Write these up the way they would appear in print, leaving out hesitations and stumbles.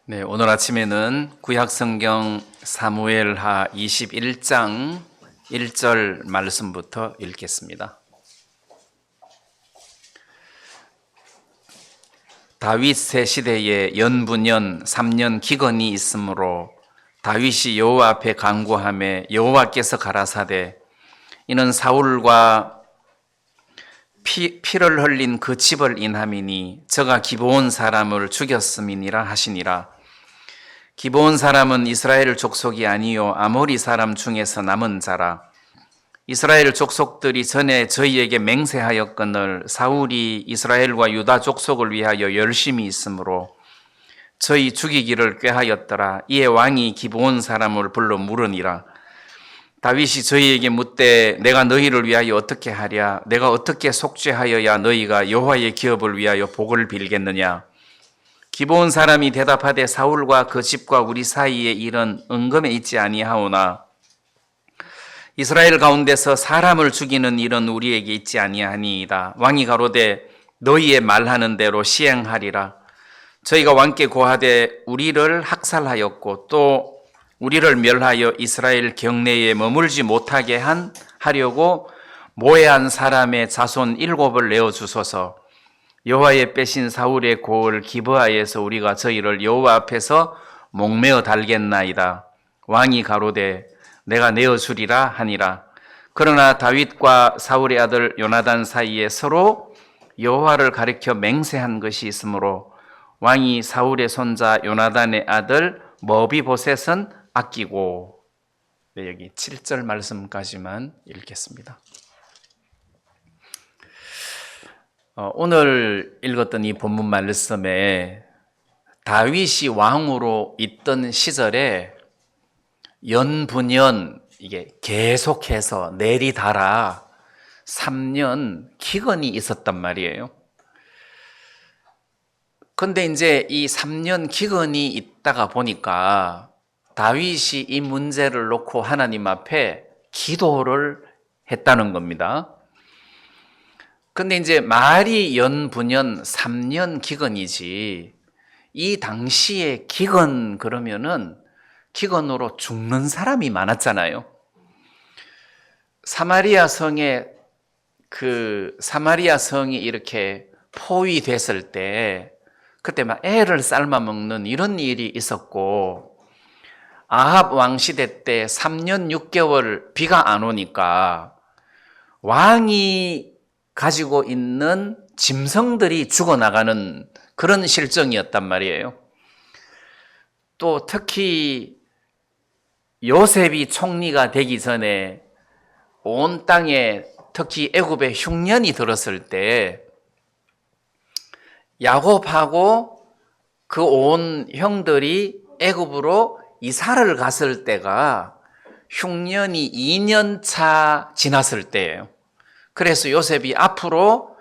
네, 오늘 아침에는 구약성경 사무엘하 21장 1절 말씀부터 읽겠습니다. 다윗 세 시대에 연분연 3년 기근이 있으므로 다윗이 여호와 앞에 간구하매 여호와께서 가라사대 이는 사울과 피를 흘린 그 집을 인함이니 저가 기브온 사람을 죽였음이니라 하시니라. 기브온 사람은 이스라엘 족속이 아니요 아모리 사람 중에서 남은 자라. 이스라엘 족속들이 전에 저희에게 맹세하였거늘 사울이 이스라엘과 유다 족속을 위하여 열심히 있으므로 저희 죽이기를 꾀하였더라. 이에 왕이 기브온 사람을 불러 물으니라. 다윗이 저희에게 묻되 내가 너희를 위하여 어떻게 하랴? 내가 어떻게 속죄하여야 너희가 여호와의 기업을 위하여 복을 빌겠느냐? 기브온 사람이 대답하되 사울과 그 집과 우리 사이의 일은 은금에 있지 아니하오나 이스라엘 가운데서 사람을 죽이는 일은 우리에게 있지 아니하니이다. 왕이 가로되 너희의 말하는 대로 시행하리라. 저희가 왕께 고하되 우리를 학살하였고 또 우리를 멸하여 이스라엘 경내에 머물지 못하게 하려고 모해한 사람의 자손 7을 내어주소서. 여호와의 빼신 사울의 고을 기브아에서 우리가 저희를 여호와 앞에서 목매어 달겠나이다. 왕이 가로되 내가 내어주리라 하니라. 그러나 다윗과 사울의 아들 요나단 사이에 서로 여호와를 가리켜 맹세한 것이 있으므로 왕이 사울의 손자 요나단의 아들 머비보셋은 아끼고. 네, 여기 7절 말씀까지만 읽겠습니다. 오늘 읽었던 이 본문 말씀에 다윗이 왕으로 있던 시절에 연분연 이게 계속해서 내리달아 3년 기근이 있었단 말이에요. 그런데 이제 이 3년 기근이 있다가 보니까 다윗이 이 문제를 놓고 하나님 앞에 기도를 했다는 겁니다. 근데 이제 말이 연분연 3년 기근이지 이 당시에 기근 그러면은 기근으로 죽는 사람이 많았잖아요. 사마리아 성이 이렇게 포위됐을 때 그때 막 애를 삶아 먹는 이런 일이 있었고 아합 왕 시대 때 3년 6개월 비가 안 오니까 왕이 가지고 있는 짐승들이 죽어나가는 그런 실정이었단 말이에요. 또 특히 요셉이 총리가 되기 전에 온 땅에 특히 애굽에 흉년이 들었을 때 야곱하고 그 온 형들이 애굽으로 이사를 갔을 때가 흉년이 2년 차 지났을 때예요. 그래서 요셉이 앞으로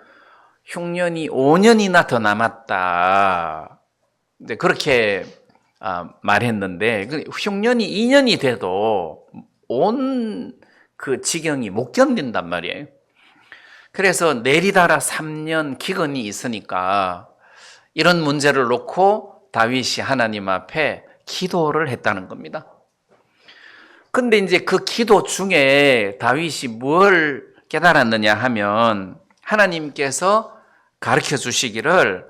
흉년이 5년이나 더 남았다. 그렇게 말했는데 흉년이 2년이 돼도 온 그 지경이 못 견딘단 말이에요. 그래서 내리달아 3년 기근이 있으니까 이런 문제를 놓고 다윗이 하나님 앞에 기도를 했다는 겁니다. 근데 이제 그 기도 중에 다윗이 뭘 깨달았느냐 하면 하나님께서 가르쳐 주시기를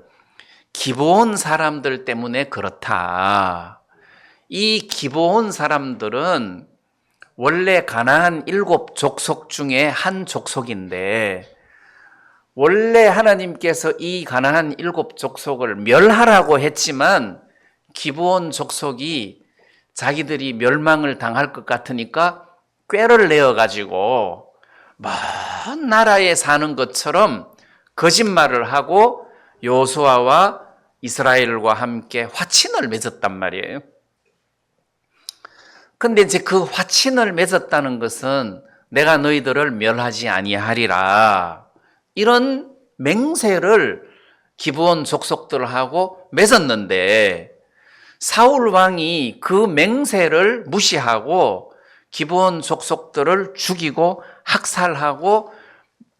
기브온 사람들 때문에 그렇다. 이 기브온 사람들은 원래 가나안 7족속 중에 한 족속인데 원래 하나님께서 이 가나안 7족속을 멸하라고 했지만 기브온 족속이 자기들이 멸망을 당할 것 같으니까 꾀를 내어가지고 먼 나라에 사는 것처럼 거짓말을 하고 여호수아와 이스라엘과 함께 화친을 맺었단 말이에요. 근데 이제 그 화친을 맺었다는 것은 내가 너희들을 멸하지 아니하리라 이런 맹세를 기브온 족속들하고 맺었는데 사울 왕이 그 맹세를 무시하고 기브온 족속들을 죽이고 학살하고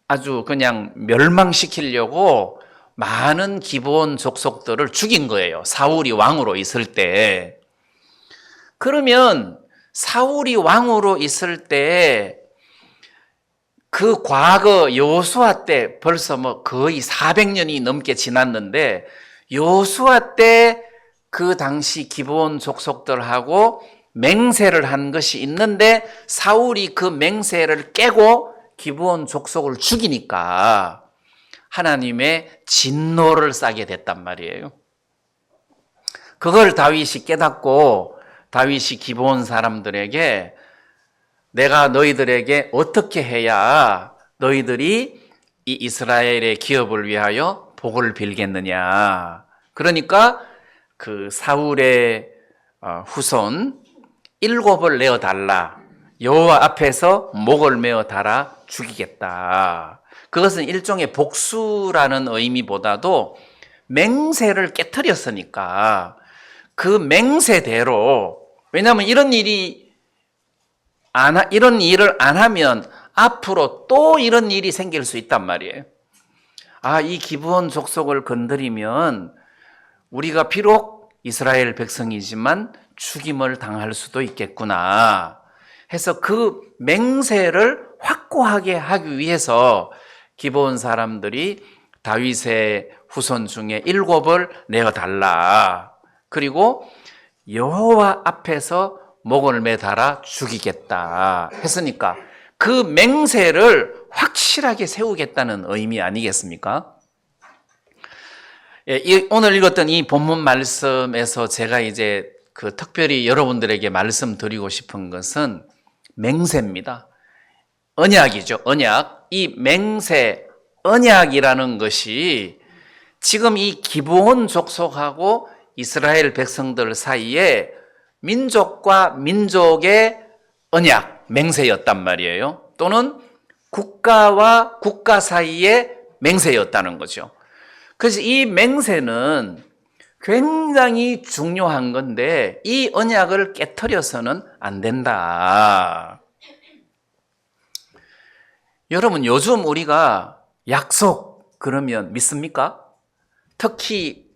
아주 그냥 멸망시키려고 많은 기브온 족속들을 죽인 거예요. 사울이 왕으로 있을 때. 그러면 사울이 왕으로 있을 때 그 과거 여호수아 때 벌써 뭐 거의 400년이 넘게 지났는데 여호수아 때 그 당시 기브온 족속들하고 맹세를 한 것이 있는데 사울이 그 맹세를 깨고 기브온 족속을 죽이니까 하나님의 진노를 싸게 됐단 말이에요. 그걸 다윗이 깨닫고 다윗이 기브온 사람들에게 내가 너희들에게 어떻게 해야 너희들이 이 이스라엘의 기업을 위하여 복을 빌겠느냐. 그러니까 그 사울의 후손 7을 내어달라. 여호와 앞에서 목을 메어 달아 죽이겠다. 그것은 일종의 복수라는 의미보다도 맹세를 깨트렸으니까 그 맹세대로, 왜냐하면 이런 일을 안 하면 앞으로 또 이런 일이 생길 수 있단 말이에요. 이 기브온 족속을 건드리면 우리가 비록 이스라엘 백성이지만 죽임을 당할 수도 있겠구나 해서 그 맹세를 확고하게 하기 위해서 기브온 사람들이 다윗의 후손 중에 7을 내어달라. 그리고 여호와 앞에서 목을 매달아 죽이겠다 했으니까 그 맹세를 확실하게 세우겠다는 의미 아니겠습니까? 오늘 읽었던 이 본문 말씀에서 제가 이제 특별히 여러분들에게 말씀드리고 싶은 것은 맹세입니다. 언약이죠. 언약. 이 맹세, 언약이라는 것이 지금 이 기브온 족속하고 이스라엘 백성들 사이에 민족과 민족의 언약, 맹세였단 말이에요. 또는 국가와 국가 사이의 맹세였다는 거죠. 그래서 이 맹세는 굉장히 중요한 건데 이 언약을 깨트려서는 안 된다. 여러분, 요즘 우리가 약속 그러면 믿습니까? 특히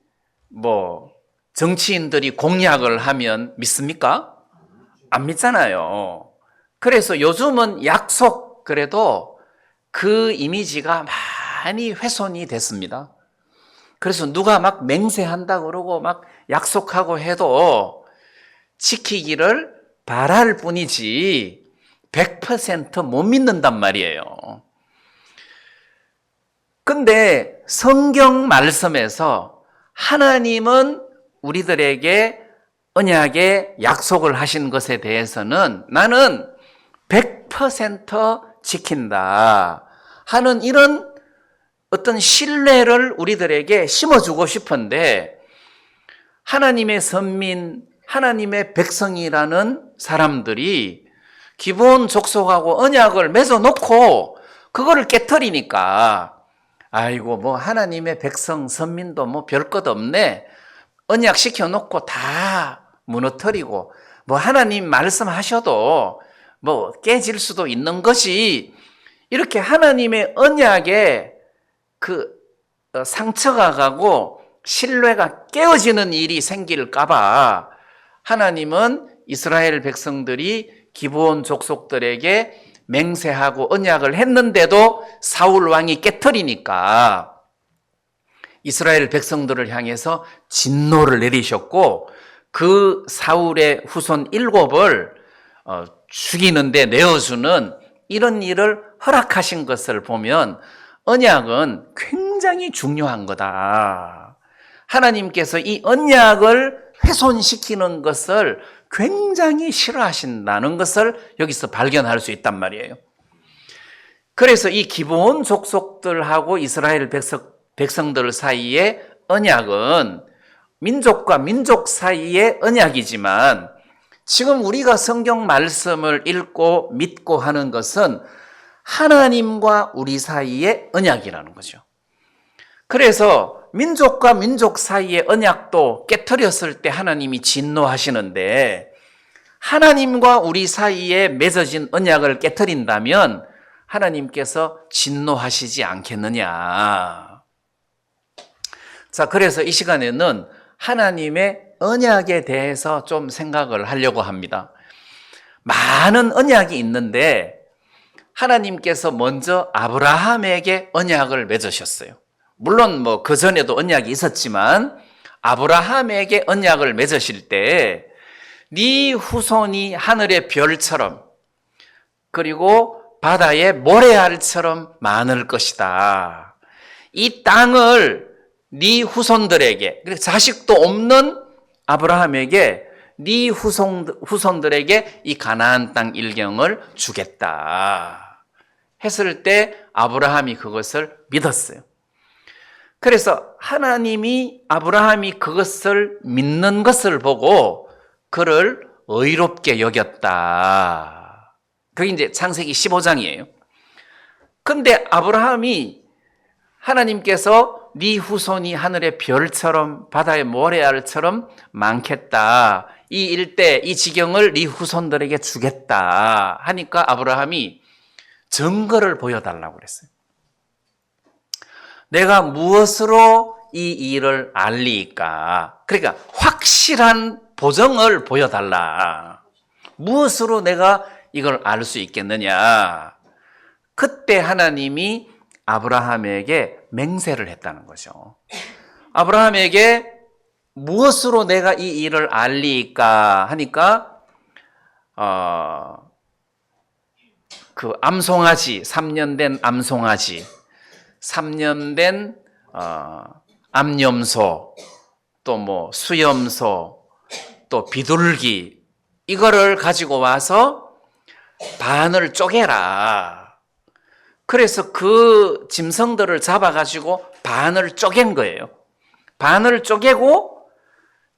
정치인들이 공약을 하면 믿습니까? 안 믿잖아요. 그래서 요즘은 약속 그래도 그 이미지가 많이 훼손이 됐습니다. 그래서 누가 막 맹세한다 그러고 막 약속하고 해도 지키기를 바랄 뿐이지 100% 못 믿는단 말이에요. 근데 성경 말씀에서 하나님은 우리들에게 언약의 약속을 하신 것에 대해서는 나는 100% 지킨다 하는 이런 어떤 신뢰를 우리들에게 심어주고 싶은데 하나님의 선민, 하나님의 백성이라는 사람들이 기브온 족속하고 언약을 맺어놓고 그거를 깨트리니까 아이고 하나님의 백성, 선민도 별 것 없네. 언약 시켜놓고 다 무너뜨리고 하나님 말씀하셔도 깨질 수도 있는 것이 이렇게 하나님의 언약에 상처가 가고 신뢰가 깨어지는 일이 생길까봐 하나님은 이스라엘 백성들이 기브온 족속들에게 맹세하고 언약을 했는데도 사울 왕이 깨트리니까 이스라엘 백성들을 향해서 진노를 내리셨고 그 사울의 후손 7을 죽이는데 내어주는 이런 일을 허락하신 것을 보면 언약은 굉장히 중요한 거다. 하나님께서 이 언약을 훼손시키는 것을 굉장히 싫어하신다는 것을 여기서 발견할 수 있단 말이에요. 그래서 이 기브온 족속들하고 이스라엘 백성들 사이의 언약은 민족과 민족 사이의 언약이지만 지금 우리가 성경 말씀을 읽고 믿고 하는 것은 하나님과 우리 사이의 언약이라는 거죠. 그래서 민족과 민족 사이의 언약도 깨트렸을 때 하나님이 진노하시는데 하나님과 우리 사이에 맺어진 언약을 깨트린다면 하나님께서 진노하시지 않겠느냐. 자, 그래서 이 시간에는 하나님의 언약에 대해서 좀 생각을 하려고 합니다. 많은 언약이 있는데 하나님께서 먼저 아브라함에게 언약을 맺으셨어요. 물론 뭐 그 전에도 언약이 있었지만 아브라함에게 언약을 맺으실 때 네 후손이 하늘의 별처럼 그리고 바다의 모래알처럼 많을 것이다. 이 땅을 네 후손들에게, 자식도 없는 아브라함에게 네 후손들에게 이 가나안 땅 일경을 주겠다 했을 때 아브라함이 그것을 믿었어요. 그래서 하나님이 아브라함이 그것을 믿는 것을 보고 그를 의롭게 여겼다. 그게 이제 창세기 15장이에요. 근데 아브라함이 하나님께서 네 후손이 하늘의 별처럼 바다의 모래알처럼 많겠다. 이 일대, 이 지경을 네 후손들에게 주겠다 하니까 아브라함이 증거를 보여달라고 그랬어요. 내가 무엇으로 이 일을 알리까? 그러니까 확실한 보정을 보여달라. 무엇으로 내가 이걸 알 수 있겠느냐? 그때 하나님이 아브라함에게 맹세를 했다는 거죠. 아브라함에게 무엇으로 내가 이 일을 알리까 하니까 그 암송아지, 3년 된 암송아지, 3년 된 암염소, 또 뭐 수염소, 또 비둘기, 이거를 가지고 와서 반을 쪼개라. 그래서 그 짐승들을 잡아가지고 반을 쪼갠 거예요. 반을 쪼개고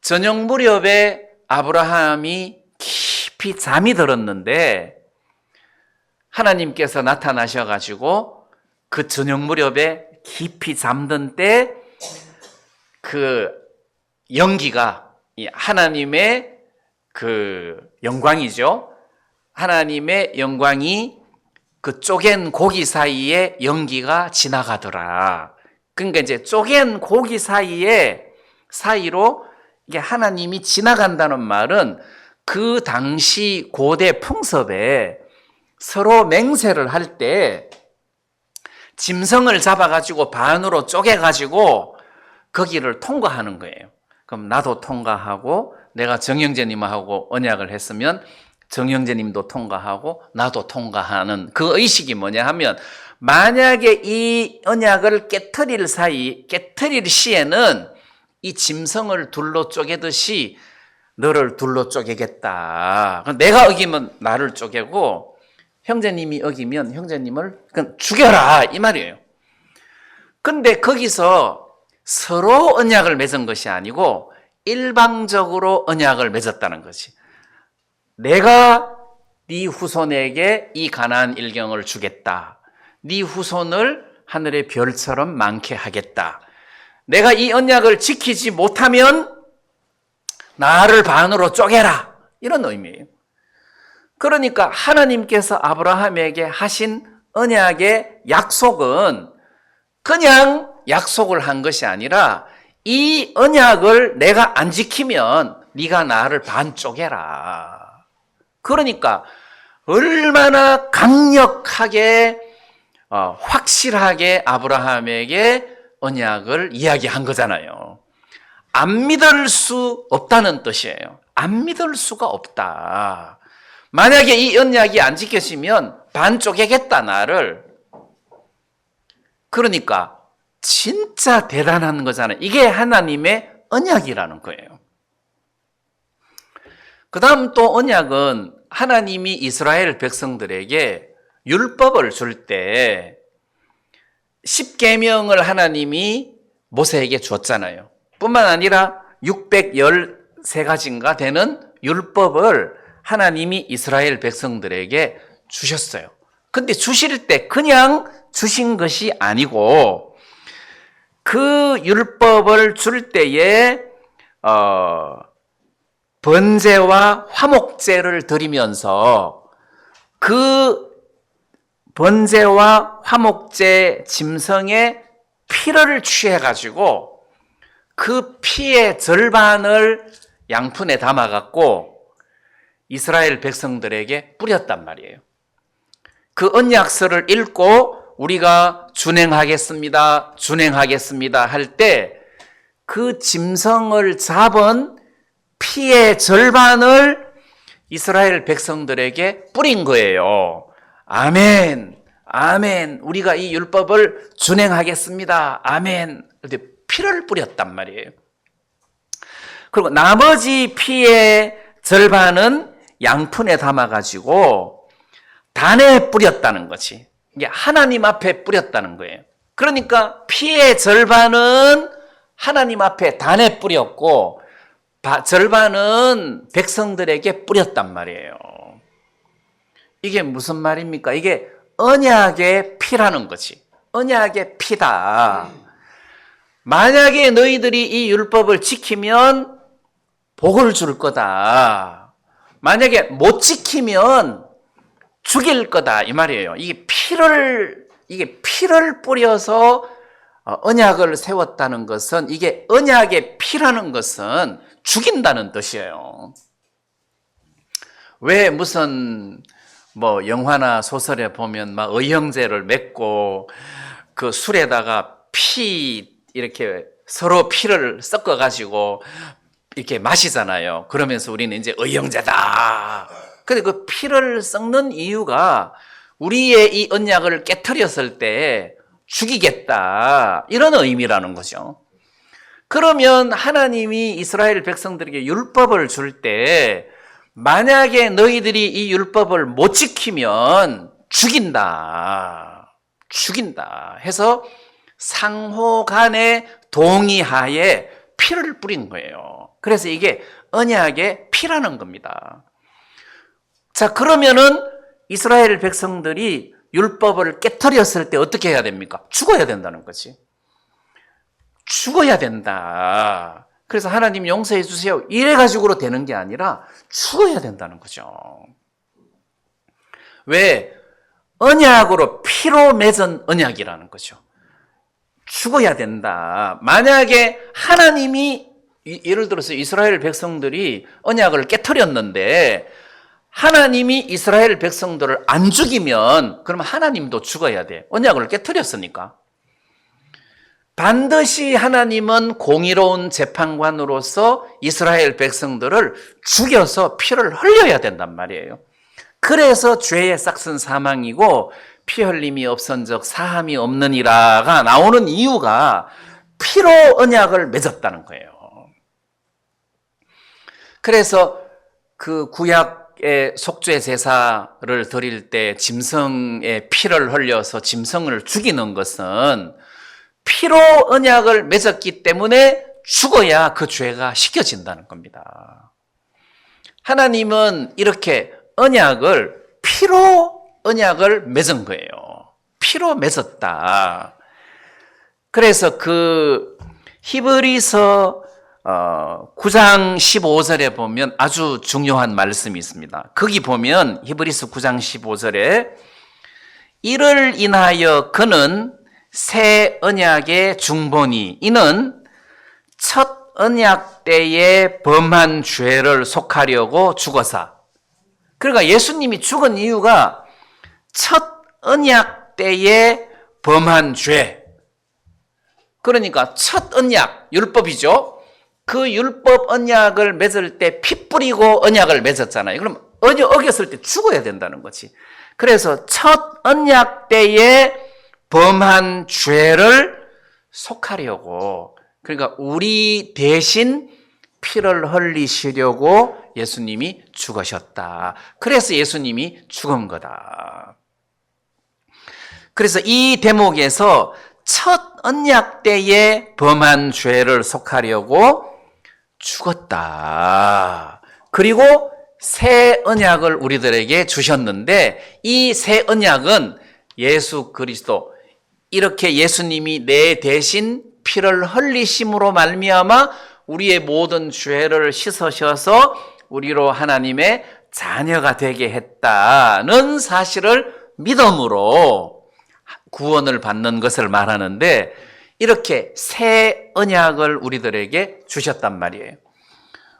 저녁 무렵에 아브라함이 깊이 잠이 들었는데 하나님께서 나타나셔가지고 그 저녁 무렵에 깊이 잠든 때 그 연기가 하나님의 그 영광이죠. 하나님의 영광이 그 쪼갠 고기 사이에 연기가 지나가더라. 그러니까 이제 쪼갠 고기 사이로 이게 하나님이 지나간다는 말은 그 당시 고대 풍습에 서로 맹세를 할 때 짐승을 잡아가지고 반으로 쪼개가지고 거기를 통과하는 거예요. 그럼 나도 통과하고 내가 정영재님하고 언약을 했으면 정영재님도 통과하고 나도 통과하는 그 의식이 뭐냐 하면 만약에 이 언약을 깨트릴 시에는 이 짐승을 둘로 쪼개듯이 너를 둘로 쪼개겠다. 내가 어기면 나를 쪼개고 형제님이 어기면 형제님을 죽여라 이 말이에요. 근데 거기서 서로 언약을 맺은 것이 아니고 일방적으로 언약을 맺었다는 거지. 내가 네 후손에게 이 가나안 일경을 주겠다. 네 후손을 하늘의 별처럼 많게 하겠다. 내가 이 언약을 지키지 못하면 나를 반으로 쪼개라. 이런 의미예요. 그러니까 하나님께서 아브라함에게 하신 언약의 약속은 그냥 약속을 한 것이 아니라 이 언약을 내가 안 지키면 네가 나를 반 쪼개라. 그러니까 얼마나 강력하게 확실하게 아브라함에게 언약을 이야기한 거잖아요. 안 믿을 수 없다는 뜻이에요. 안 믿을 수가 없다. 만약에 이 언약이 안 지켜지면 반 쪼개겠다 나를. 그러니까 진짜 대단한 거잖아요. 이게 하나님의 언약이라는 거예요. 그 다음 또 언약은 하나님이 이스라엘 백성들에게 율법을 줄 때 10계명을 하나님이 모세에게 줬잖아요. 뿐만 아니라 613가지인가 되는 율법을 하나님이 이스라엘 백성들에게 주셨어요. 근데 주실 때 그냥 주신 것이 아니고 그 율법을 줄 때에 번제와 화목제를 드리면서 그 번제와 화목제 짐승의 피를 취해가지고 그 피의 절반을 양푼에 담아갖고 이스라엘 백성들에게 뿌렸단 말이에요. 그 언약서를 읽고 우리가 준행하겠습니다, 준행하겠습니다 할 때 그 짐승을 잡은 피의 절반을 이스라엘 백성들에게 뿌린 거예요. 아멘, 아멘, 우리가 이 율법을 준행하겠습니다, 아멘. 그런데 피를 뿌렸단 말이에요. 그리고 나머지 피의 절반은 양푼에 담아가지고 단에 뿌렸다는 거지. 이게 하나님 앞에 뿌렸다는 거예요. 그러니까 피의 절반은 하나님 앞에 단에 뿌렸고 절반은 백성들에게 뿌렸단 말이에요. 이게 무슨 말입니까? 이게 언약의 피라는 거지. 언약의 피다. 만약에 너희들이 이 율법을 지키면 복을 줄 거다. 만약에 못 지키면 죽일 거다. 이 말이에요. 이게 피를 뿌려서 언약을 세웠다는 것은, 이게 언약의 피라는 것은 죽인다는 뜻이에요. 왜 무슨 영화나 소설에 보면 막 의형제를 맺고 그 술에다가 이렇게 서로 피를 섞어 가지고 이렇게 마시잖아요. 그러면서 우리는 이제 의형제다. 근데 그 피를 섞는 이유가 우리의 이 언약을 깨트렸을 때 죽이겠다, 이런 의미라는 거죠. 그러면 하나님이 이스라엘 백성들에게 율법을 줄 때 만약에 너희들이 이 율법을 못 지키면 죽인다 해서 상호 간의 동의하에 피를 뿌린 거예요. 그래서 이게 언약의 피라는 겁니다. 자, 그러면은 이스라엘 백성들이 율법을 깨트렸을 때 어떻게 해야 됩니까? 죽어야 된다는 거지. 죽어야 된다. 그래서 하나님 용서해 주세요, 이래가지고 되는 게 아니라 죽어야 된다는 거죠. 왜? 언약으로 피로 맺은 언약이라는 거죠. 죽어야 된다. 만약에 하나님이, 예를 들어서 이스라엘 백성들이 언약을 깨트렸는데 하나님이 이스라엘 백성들을 안 죽이면 그러면 하나님도 죽어야 돼. 언약을 깨트렸으니까. 반드시 하나님은 공의로운 재판관으로서 이스라엘 백성들을 죽여서 피를 흘려야 된단 말이에요. 그래서 죄의 싹은 사망이고 피 흘림이 없은즉 사함이 없느니라가 나오는 이유가 피로 언약을 맺었다는 거예요. 그래서 그 구약의 속죄 제사를 드릴 때 짐승의 피를 흘려서 짐승을 죽이는 것은 피로 언약을 맺었기 때문에 죽어야 그 죄가 씻겨진다는 겁니다. 하나님은 이렇게 피로 언약을 맺은 거예요. 피로 맺었다. 그래서 그 히브리서 9장 15절에 보면 아주 중요한 말씀이 있습니다. 거기 보면 히브리서 9장 15절에 이를 인하여 그는 새 언약의 중보니 이는 첫 언약 때에 범한 죄를 속하려고 죽어사. 그러니까 예수님이 죽은 이유가 첫 언약 때에 범한 죄. 그러니까 첫 언약, 율법이죠. 그 율법 언약을 맺을 때 피 뿌리고 언약을 맺었잖아요. 그럼 어겼을 때 죽어야 된다는 거지. 그래서 첫 언약 때에 범한 죄를 속하려고, 그러니까 우리 대신 피를 흘리시려고 예수님이 죽으셨다. 그래서 예수님이 죽은 거다. 그래서 이 대목에서 첫 언약 때에 범한 죄를 속하려고 죽었다. 그리고 새 언약을 우리들에게 주셨는데 이 새 언약은 예수 그리스도, 이렇게 예수님이 내 대신 피를 흘리심으로 말미암아 우리의 모든 죄를 씻으셔서 우리로 하나님의 자녀가 되게 했다는 사실을 믿음으로 구원을 받는 것을 말하는데, 이렇게 새 언약을 우리들에게 주셨단 말이에요.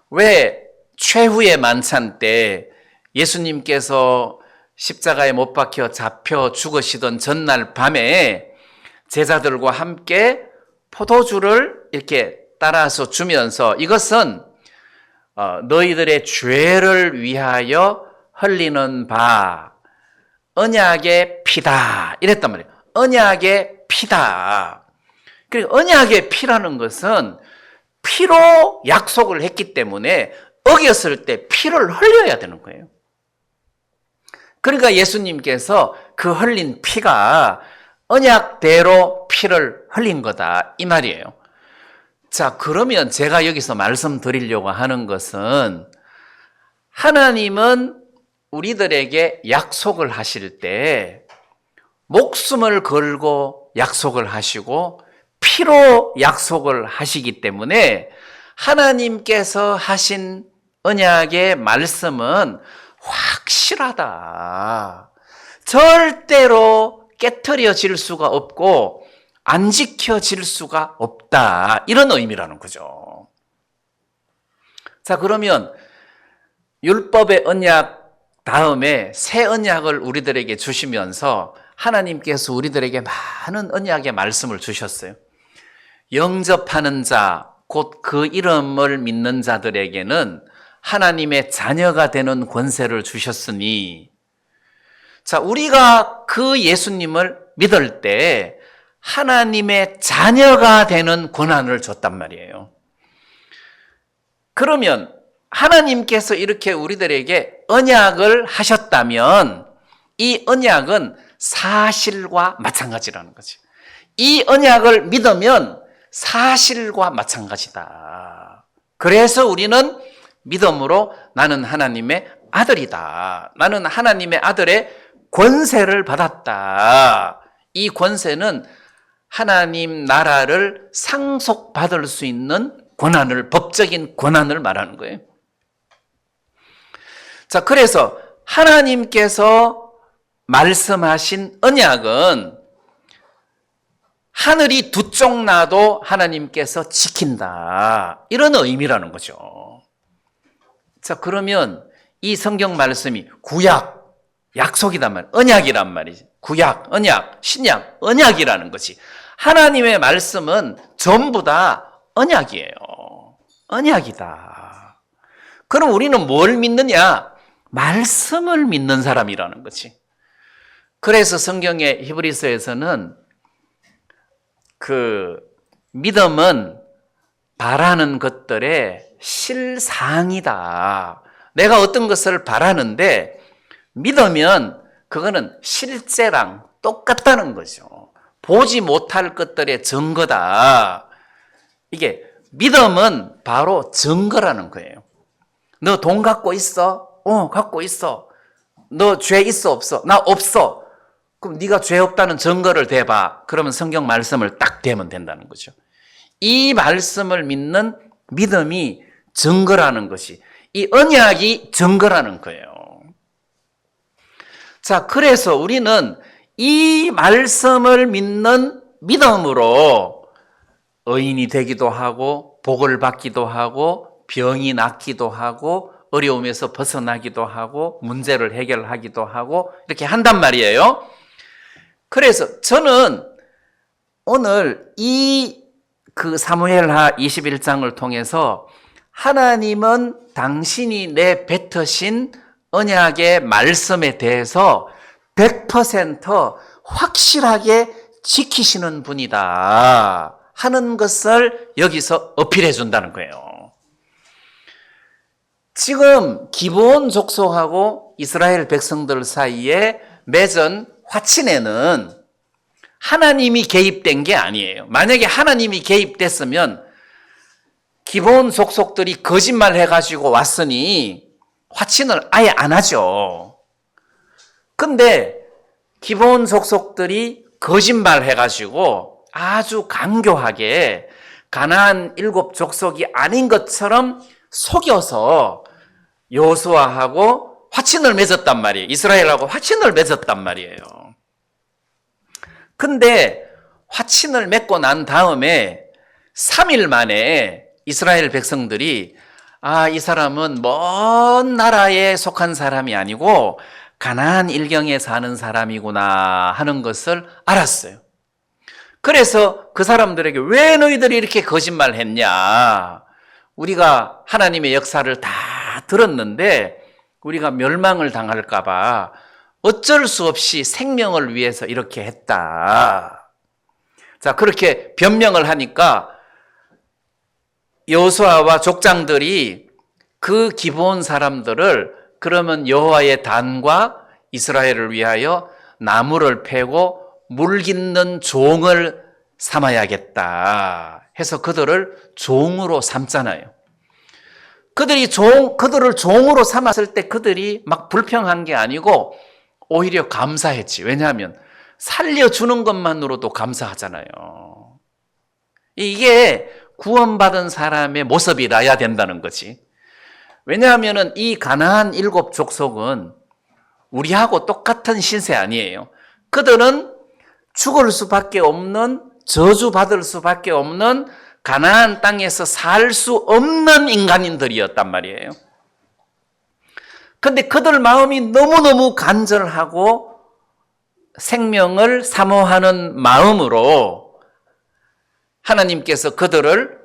왜 최후의 만찬 때 예수님께서 십자가에 못 박혀 잡혀 죽으시던 전날 밤에 제자들과 함께 포도주를 이렇게 따라서 주면서 이것은 너희들의 죄를 위하여 흘리는 바 언약의 피다 이랬단 말이에요. 언약의 피다. 그리고 언약의 피라는 것은 피로 약속을 했기 때문에 어겼을 때 피를 흘려야 되는 거예요. 그러니까 예수님께서 그 흘린 피가 언약대로 피를 흘린 거다 이 말이에요. 자, 그러면 제가 여기서 말씀드리려고 하는 것은 하나님은 우리들에게 약속을 하실 때 목숨을 걸고 약속을 하시고 피로 약속을 하시기 때문에 하나님께서 하신 언약의 말씀은 확실하다. 절대로 깨트려질 수가 없고 안 지켜질 수가 없다. 이런 의미라는 거죠. 자, 그러면 율법의 언약 다음에 새 언약을 우리들에게 주시면서 하나님께서 우리들에게 많은 언약의 말씀을 주셨어요. 영접하는 자, 곧 그 이름을 믿는 자들에게는 하나님의 자녀가 되는 권세를 주셨으니, 자, 우리가 그 예수님을 믿을 때 하나님의 자녀가 되는 권한을 줬단 말이에요. 그러면 하나님께서 이렇게 우리들에게 언약을 하셨다면 이 언약은 사실과 마찬가지라는 거죠. 이 언약을 믿으면 사실과 마찬가지다. 그래서 우리는 믿음으로 나는 하나님의 아들이다. 나는 하나님의 아들의 권세를 받았다. 이 권세는 하나님 나라를 상속받을 수 있는 권한을, 법적인 권한을 말하는 거예요. 자, 그래서 하나님께서 말씀하신 언약은 하늘이 두 쪽 나도 하나님께서 지킨다. 이런 의미라는 거죠. 자, 그러면 이 성경 말씀이 구약, 약속이란 말, 언약이란 말이지. 구약, 언약, 신약, 언약이라는 것이. 하나님의 말씀은 전부 다 언약이에요. 언약이다. 그럼 우리는 뭘 믿느냐? 말씀을 믿는 사람이라는 거지. 그래서 성경의 히브리서에서는 그 믿음은 바라는 것들의 실상이다. 내가 어떤 것을 바라는데 믿으면 그거는 실제랑 똑같다는 거죠. 보지 못할 것들의 증거다. 이게 믿음은 바로 증거라는 거예요. 너 돈 갖고 있어? 갖고 있어. 너 죄 있어 없어? 나 없어. 그럼 네가 죄 없다는 증거를 대봐. 그러면 성경 말씀을 딱 대면 된다는 거죠. 이 말씀을 믿는 믿음이 증거라는 것이, 이 언약이 증거라는 거예요. 자, 그래서 우리는 이 말씀을 믿는 믿음으로 의인이 되기도 하고 복을 받기도 하고 병이 낫기도 하고 어려움에서 벗어나기도 하고 문제를 해결하기도 하고 이렇게 한단 말이에요. 그래서 저는 오늘 그 사무엘하 21장을 통해서 하나님은 당신이 내뱉으신 언약의 말씀에 대해서 100% 확실하게 지키시는 분이다 하는 것을 여기서 어필해 준다는 거예요. 지금 기브온 족속하고 이스라엘 백성들 사이에 맺은 화친에는 하나님이 개입된 게 아니에요. 만약에 하나님이 개입됐으면 기브온 족속들이 거짓말 해가지고 왔으니 화친을 아예 안 하죠. 근데 기브온 족속들이 거짓말 해가지고 아주 강교하게 가나안 7족속이 아닌 것처럼 속여서 여호수아하고 화친을 맺었단 말이에요. 이스라엘하고 화친을 맺었단 말이에요. 근데 화친을 맺고 난 다음에 3일 만에 이스라엘 백성들이 이 사람은 먼 나라에 속한 사람이 아니고 가나안 일경에 사는 사람이구나 하는 것을 알았어요. 그래서 그 사람들에게 왜 너희들이 이렇게 거짓말했냐? 우리가 하나님의 역사를 다 들었는데 우리가 멸망을 당할까 봐 어쩔 수 없이 생명을 위해서 이렇게 했다. 자, 그렇게 변명을 하니까 여호수아와 족장들이 그 기브온 사람들을 그러면 여호와의 단과 이스라엘을 위하여 나무를 패고 물 깃는 종을 삼아야겠다 해서 그들을 종으로 삼잖아요. 그들을 종으로 삼았을 때 그들이 막 불평한 게 아니고 오히려 감사했지. 왜냐하면 살려주는 것만으로도 감사하잖아요. 이게 구원받은 사람의 모습이라야 된다는 거지. 왜냐하면 이 가나안 7 족속은 우리하고 똑같은 신세 아니에요. 그들은 죽을 수밖에 없는, 저주받을 수밖에 없는 가나안 땅에서 살 수 없는 인간인들이었단 말이에요. 근데 그들 마음이 너무너무 간절하고 생명을 사모하는 마음으로 하나님께서 그들을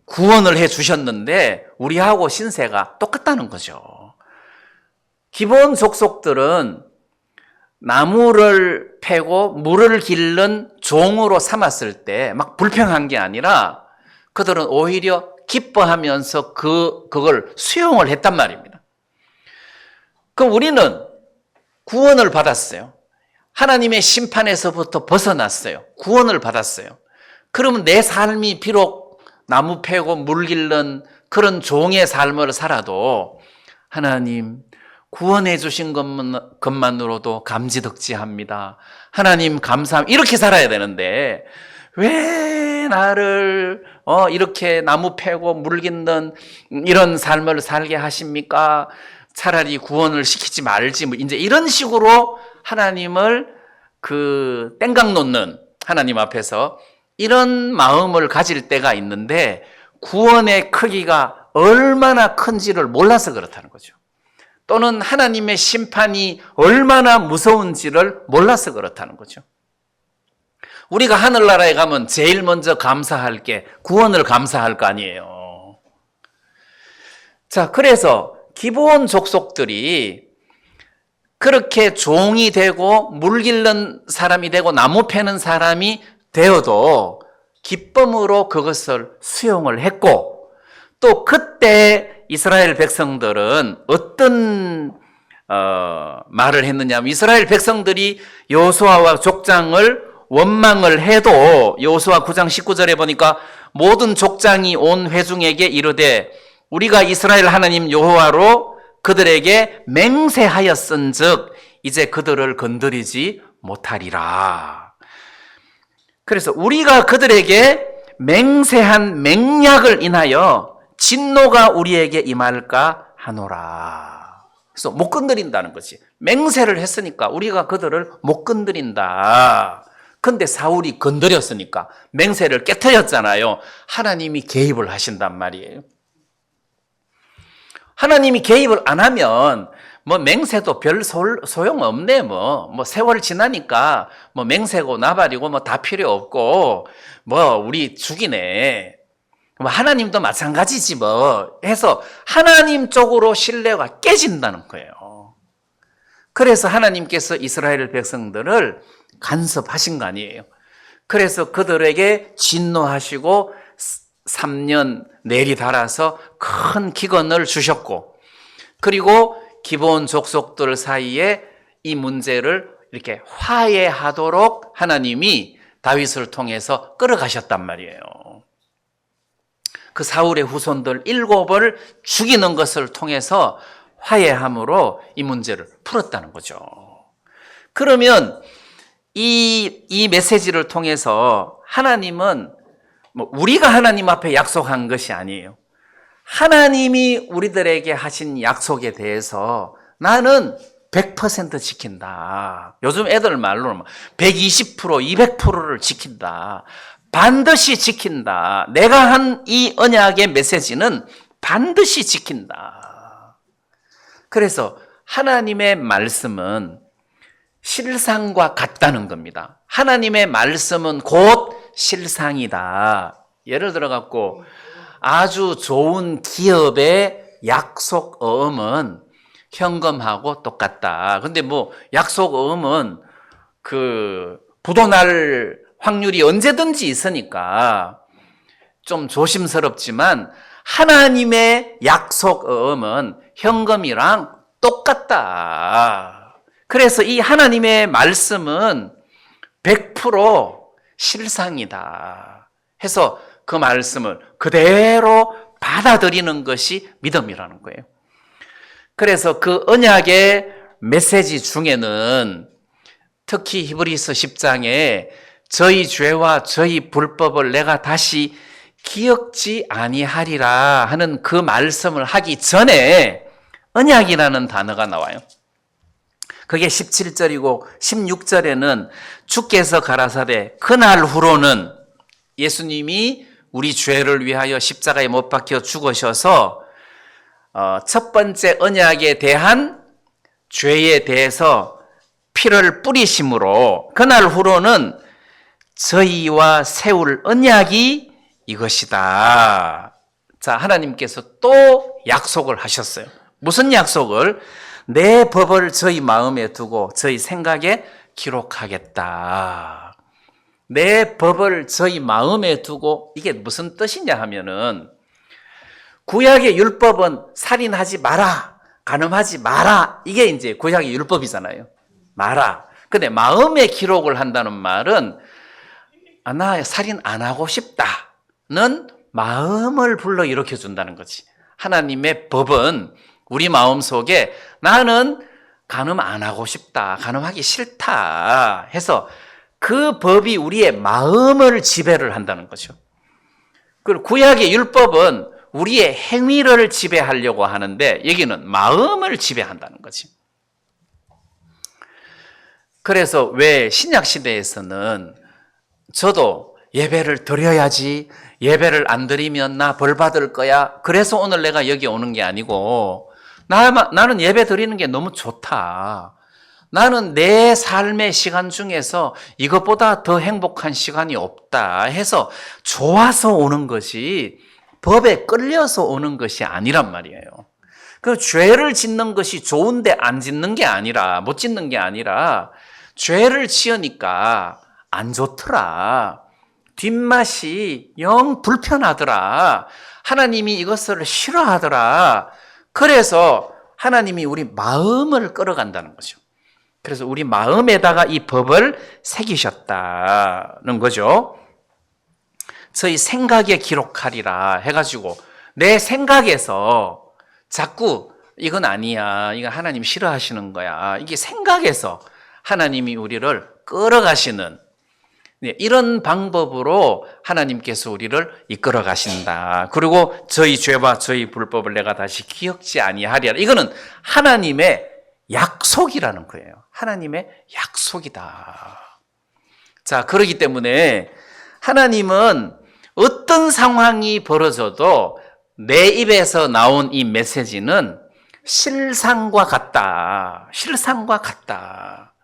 구원을 해 주셨는데 우리하고 신세가 똑같다는 거죠. 기본 족속들은 나무를 패고 물을 길른 종으로 삼았을 때 막 불평한 게 아니라 그들은 오히려 기뻐하면서 그걸 수용을 했단 말입니다. 그럼 우리는 구원을 받았어요. 하나님의 심판에서부터 벗어났어요. 구원을 받았어요. 그러면 내 삶이 비록 나무 패고 물 길른 그런 종의 삶을 살아도 하나님 구원해 주신 것만으로도 감지덕지합니다. 하나님 감사합니다. 이렇게 살아야 되는데 왜 나를 이렇게 나무 패고 물 깃는 이런 삶을 살게 하십니까? 차라리 구원을 시키지 말지 이제 이런 식으로 하나님을 땡강 놓는 하나님 앞에서 이런 마음을 가질 때가 있는데 구원의 크기가 얼마나 큰지를 몰라서 그렇다는 거죠. 또는 하나님의 심판이 얼마나 무서운지를 몰라서 그렇다는 거죠. 우리가 하늘나라에 가면 제일 먼저 감사할 게 구원을 감사할 거 아니에요. 자, 그래서 기브온 족속들이 그렇게 종이 되고 물 길른 사람이 되고 나무 패는 사람이 되어도 기쁨으로 그것을 수용을 했고 또 그때 이스라엘 백성들은 어떤 말을 했느냐 하면 이스라엘 백성들이 여호수아와 족장을 원망을 해도 여호수아 9장 19절에 보니까 모든 족장이 온 회중에게 이르되 우리가 이스라엘 하나님 여호와로 그들에게 맹세하였은즉 이제 그들을 건드리지 못하리라. 그래서 우리가 그들에게 맹세한 맹약을 인하여 진노가 우리에게 임할까 하노라. 그래서 못 건드린다는 거지. 맹세를 했으니까 우리가 그들을 못 건드린다. 근데 사울이 건드렸으니까 맹세를 깨트렸잖아요. 하나님이 개입을 하신단 말이에요. 하나님이 개입을 안 하면 맹세도 별 소용없네. 세월 지나니까 맹세고 나발이고 다 필요 없고 우리 죽이네. 하나님도 마찬가지지 해서 하나님 쪽으로 신뢰가 깨진다는 거예요. 그래서 하나님께서 이스라엘 백성들을 간섭하신 거 아니에요. 그래서 그들에게 진노하시고 3년 내리 달아서 큰 기근을 주셨고 그리고 기브온 족속들 사이에 이 문제를 이렇게 화해하도록 하나님이 다윗을 통해서 끌어가셨단 말이에요. 그 사울의 후손들 7을 죽이는 것을 통해서 화해함으로 이 문제를 풀었다는 거죠. 그러면 이 메시지를 통해서 하나님은 우리가 하나님 앞에 약속한 것이 아니에요. 하나님이 우리들에게 하신 약속에 대해서 나는 100% 지킨다. 요즘 애들 말로는 120%, 200%를 지킨다. 반드시 지킨다. 내가 한 이 언약의 메시지는 반드시 지킨다. 그래서 하나님의 말씀은 실상과 같다는 겁니다. 하나님의 말씀은 곧 실상이다. 예를 들어 갖고 아주 좋은 기업의 약속 어음은 현금하고 똑같다. 근데 뭐 약속 어음은 부도 날 확률이 언제든지 있으니까 좀 조심스럽지만 하나님의 약속 어음은 현금이랑 똑같다. 그래서 이 하나님의 말씀은 100% 실상이다. 해서 그 말씀을 그대로 받아들이는 것이 믿음이라는 거예요. 그래서 그 언약의 메시지 중에는 특히 히브리서 10장에 저희 죄와 저희 불법을 내가 다시 기억지 아니하리라 하는 그 말씀을 하기 전에 언약이라는 단어가 나와요. 그게 17절이고 16절에는 주께서 가라사대 그날 후로는 예수님이 우리 죄를 위하여 십자가에 못 박혀 죽으셔서 첫 번째 언약에 대한 죄에 대해서 피를 뿌리심으로 그날 후로는 저희와 세울 언약이 이것이다. 자, 하나님께서 또 약속을 하셨어요. 무슨 약속을? 내 법을 저희 마음에 두고 저희 생각에 기록하겠다. 내 법을 저희 마음에 두고 이게 무슨 뜻이냐 하면은 구약의 율법은 살인하지 마라, 간음하지 마라. 이게 이제 구약의 율법이잖아요. 마라. 근데 마음에 기록을 한다는 말은 나 살인 안 하고 싶다는 마음을 불러 일으켜 준다는 거지. 하나님의 법은 우리 마음속에 나는 간음 안 하고 싶다, 간음하기 싫다 해서 그 법이 우리의 마음을 지배를 한다는 거죠. 그리고 구약의 율법은 우리의 행위를 지배하려고 하는데 여기는 마음을 지배한다는 거지. 그래서 왜 신약 시대에서는 저도 예배를 드려야지, 예배를 안 드리면 나 벌 받을 거야, 그래서 오늘 내가 여기 오는 게 아니고 나는 예배 드리는 게 너무 좋다, 나는 내 삶의 시간 중에서 이것보다 더 행복한 시간이 없다 해서 좋아서 오는 것이, 법에 끌려서 오는 것이 아니란 말이에요. 그 죄를 짓는 것이 좋은데 안 짓는 게 아니라, 못 짓는 게 아니라 죄를 지으니까 안 좋더라, 뒷맛이 영 불편하더라, 하나님이 이것을 싫어하더라. 그래서 하나님이 우리 마음을 끌어간다는 거죠. 그래서 우리 마음에다가 이 법을 새기셨다는 거죠. 저희 생각에 기록하리라 해가지고 내 생각에서 자꾸 이건 아니야, 이거 하나님 싫어하시는 거야, 이게 생각에서 하나님이 우리를 끌어가시는 이런 방법으로 하나님께서 우리를 이끌어 가신다. 그리고 저희 죄와 저희 불법을 내가 다시 기억지 아니하리라. 이거는 하나님의 약속이라는 거예요. 하나님의 약속이다. 자, 그렇기 때문에 하나님은 어떤 상황이 벌어져도 내 입에서 나온 이 메시지는 실상과 같다. 실상과 같다.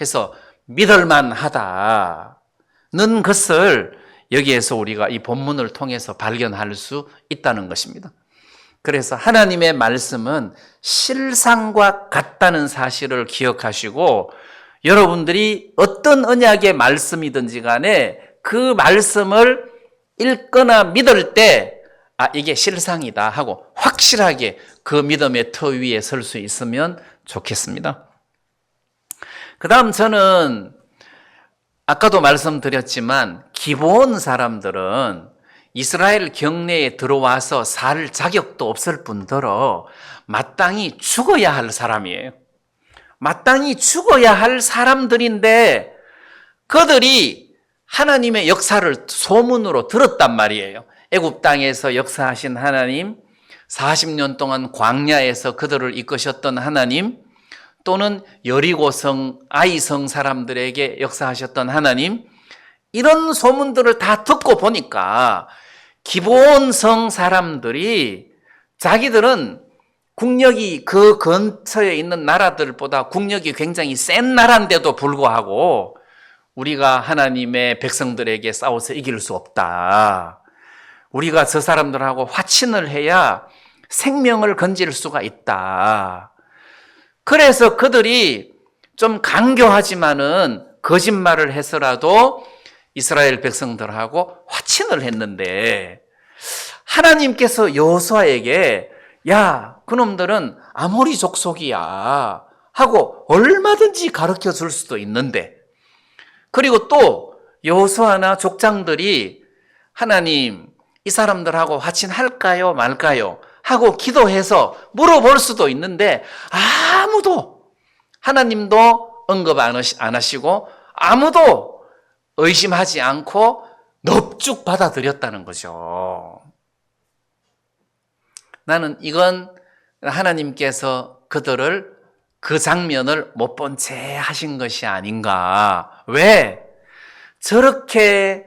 해서 믿을만 하다는 것을 여기에서 우리가 이 본문을 통해서 발견할 수 있다는 것입니다. 그래서 하나님의 말씀은 실상과 같다는 사실을 기억하시고, 여러분들이 어떤 언약의 말씀이든지 간에 그 말씀을 읽거나 믿을 때 이게 실상이다 하고 확실하게 그 믿음의 터 위에 설 수 있으면 좋겠습니다. 그 다음 저는 아까도 말씀드렸지만 기브온 사람들은 이스라엘 경내에 들어와서 살 자격도 없을 뿐더러 마땅히 죽어야 할 사람이에요. 마땅히 죽어야 할 사람들인데 그들이 하나님의 역사를 소문으로 들었단 말이에요. 애굽 땅에서 역사하신 하나님, 40년 동안 광야에서 그들을 이끄셨던 하나님, 또는 여리고성, 아이성 사람들에게 역사하셨던 하나님, 이런 소문들을 다 듣고 보니까 기브온성 사람들이 자기들은 국력이 그 근처에 있는 나라들보다 국력이 굉장히 센 나라인데도 불구하고 우리가 하나님의 백성들에게 싸워서 이길 수 없다. 우리가 저 사람들하고 화친을 해야 생명을 건질 수가 있다. 그래서 그들이 좀 강교하지만은 거짓말을 해서라도 이스라엘 백성들하고 화친을 했는데 하나님께서 여호수아에게 야, 그놈들은 아모리 족속이야 하고 얼마든지 가르쳐 줄 수도 있는데, 그리고 또 여호수아나 족장들이 하나님 이 사람들하고 화친할까요 말까요 하고 기도해서 물어볼 수도 있는데 아무도, 하나님도 언급 안 하시고 아무도 의심하지 않고 넙죽 받아들였다는 거죠. 나는 이건 하나님께서 그들을, 그 장면을 못 본 채 하신 것이 아닌가. 왜? 저렇게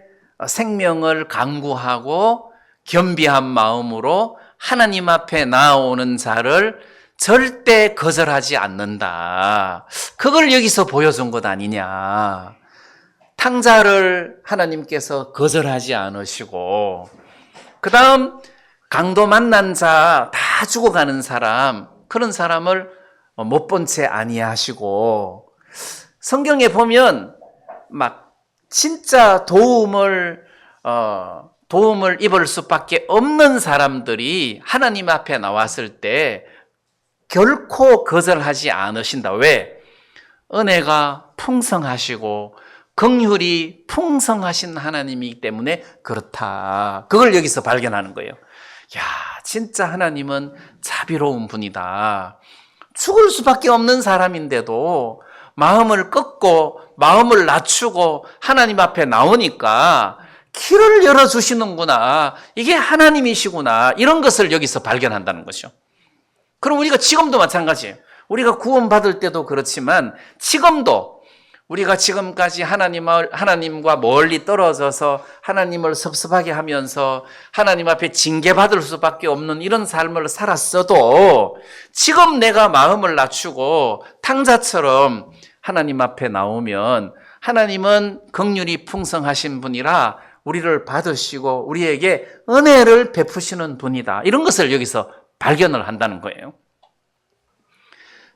생명을 강구하고 겸비한 마음으로 하나님 앞에 나아오는 자를 절대 거절하지 않는다. 그걸 여기서 보여준 것 아니냐. 탕자를 하나님께서 거절하지 않으시고, 그 다음 강도 만난 자, 다 죽어가는 사람, 그런 사람을 못 본 채 아니하시고, 성경에 보면 막 진짜 도움을 입을 수밖에 없는 사람들이 하나님 앞에 나왔을 때 결코 거절하지 않으신다. 왜? 은혜가 풍성하시고 긍휼이 풍성하신 하나님이기 때문에 그렇다. 그걸 여기서 발견하는 거예요. 야, 진짜 하나님은 자비로운 분이다. 죽을 수밖에 없는 사람인데도 마음을 꺾고 마음을 낮추고 하나님 앞에 나오니까 길을 열어주시는구나. 이게 하나님이시구나. 이런 것을 여기서 발견한다는 거죠. 그럼 우리가 지금도 마찬가지예요. 우리가 구원받을 때도 그렇지만 지금도 우리가 지금까지 하나님과 멀리 떨어져서 하나님을 섭섭하게 하면서 하나님 앞에 징계받을 수밖에 없는 이런 삶을 살았어도 지금 내가 마음을 낮추고 탕자처럼 하나님 앞에 나오면 하나님은 긍휼이 풍성하신 분이라 우리를 받으시고 우리에게 은혜를 베푸시는 분이다. 이런 것을 여기서 발견을 한다는 거예요.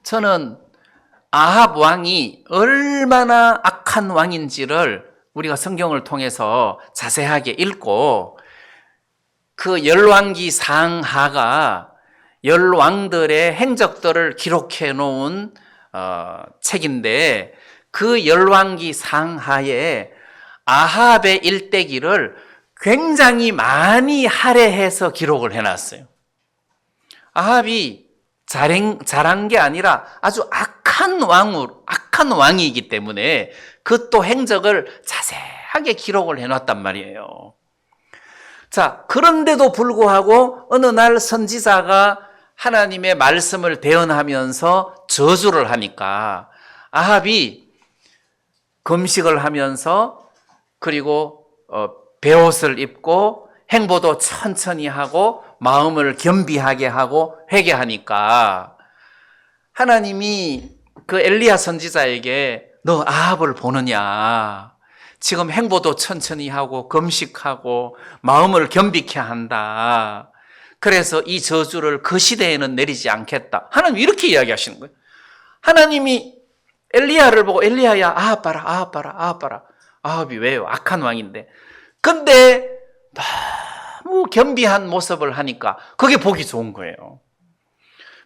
저는 아합 왕이 얼마나 악한 왕인지를 우리가 성경을 통해서 자세하게 읽고, 그 열왕기 상하가 열왕들의 행적들을 기록해 놓은 책인데, 그 열왕기 상하에 아합의 일대기를 굉장히 많이 할애해서 기록을 해놨어요. 아합이 잘한 게 아니라 아주 악한 왕이기 때문에 그 또 행적을 자세하게 기록을 해놨단 말이에요. 자, 그런데도 불구하고 어느 날 선지자가 하나님의 말씀을 대언하면서 저주를 하니까 아합이 금식을 하면서, 그리고 베옷을 입고 행보도 천천히 하고 마음을 겸비하게 하고 회개하니까 하나님이 그 엘리야 선지자에게 너 아합을 보느냐? 지금 행보도 천천히 하고 금식하고 마음을 겸비케 한다. 그래서 이 저주를 그 시대에는 내리지 않겠다. 하나님 이렇게 이야기하시는 거예요. 하나님이 엘리야를 보고 엘리야야 아합 봐라, 아합 봐라, 아합 봐라. 아합이 왜요? 악한 왕인데. 근데 너무 겸비한 모습을 하니까 그게 보기 좋은 거예요.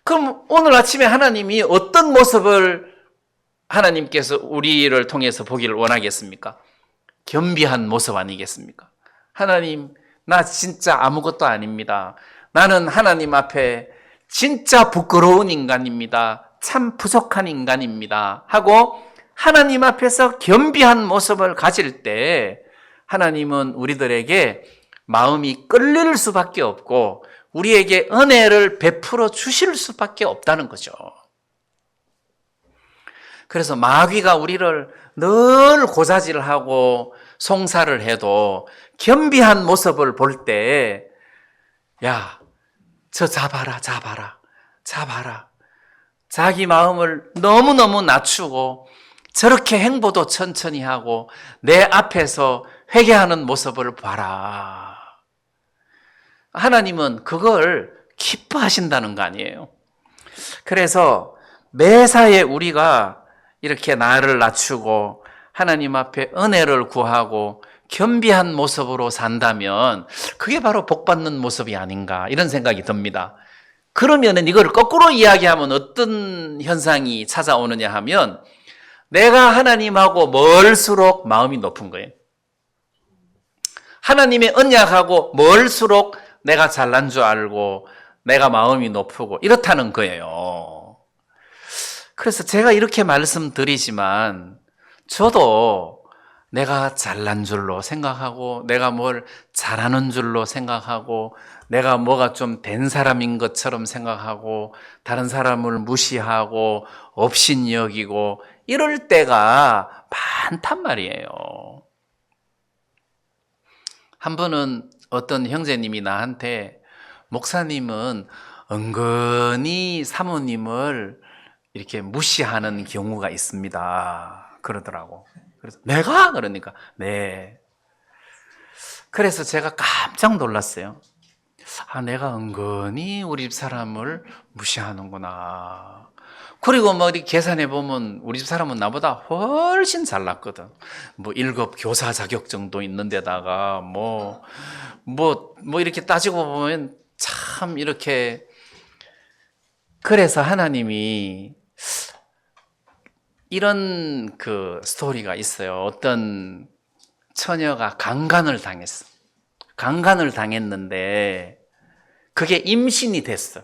그럼 오늘 아침에 하나님이 어떤 모습을 하나님께서 우리를 통해서 보기를 원하겠습니까? 겸비한 모습 아니겠습니까? 하나님, 나 진짜 아무것도 아닙니다. 나는 하나님 앞에 진짜 부끄러운 인간입니다. 참 부족한 인간입니다. 하고 하나님 앞에서 겸비한 모습을 가질 때 하나님은 우리들에게 마음이 끌릴 수밖에 없고 우리에게 은혜를 베풀어 주실 수밖에 없다는 거죠. 그래서 마귀가 우리를 늘 고자질하고 송사를 해도 겸비한 모습을 볼 때, 야, 저 잡아라. 자기 마음을 너무너무 낮추고 저렇게 행보도 천천히 하고 내 앞에서 회개하는 모습을 봐라. 하나님은 그걸 기뻐하신다는 거 아니에요. 그래서 매사에 우리가 이렇게 나를 낮추고 하나님 앞에 은혜를 구하고 겸비한 모습으로 산다면 그게 바로 복받는 모습이 아닌가 이런 생각이 듭니다. 그러면은 이걸 거꾸로 이야기하면 어떤 현상이 찾아오느냐 하면 내가 하나님하고 멀수록 마음이 높은 거예요. 하나님의 언약하고 멀수록 내가 잘난 줄 알고 내가 마음이 높고 이렇다는 거예요. 그래서 제가 이렇게 말씀드리지만 저도 내가 잘난 줄로 생각하고 내가 뭘 잘하는 줄로 생각하고 내가 뭐가 좀 된 사람인 것처럼 생각하고 다른 사람을 무시하고 업신 여기고 이럴 때가 많단 말이에요. 한 번은 어떤 형제님이 나한테 목사님은 은근히 사모님을 이렇게 무시하는 경우가 있습니다. 그러더라고. 그래서 내가? 그러니까 네. 그래서 제가 깜짝 놀랐어요. 아, 내가 은근히 우리 집 사람을 무시하는구나. 그리고 뭐 어디 계산해 보면 우리 집 사람은 나보다 훨씬 잘났거든. 뭐 1급 교사 자격증도 있는 데다가 뭐 이렇게 따지고 보면 참 이렇게. 그래서 하나님이 이런 그 스토리가 있어요. 어떤 처녀가 강간을 당했어. 강간을 당했는데 그게 임신이 됐어.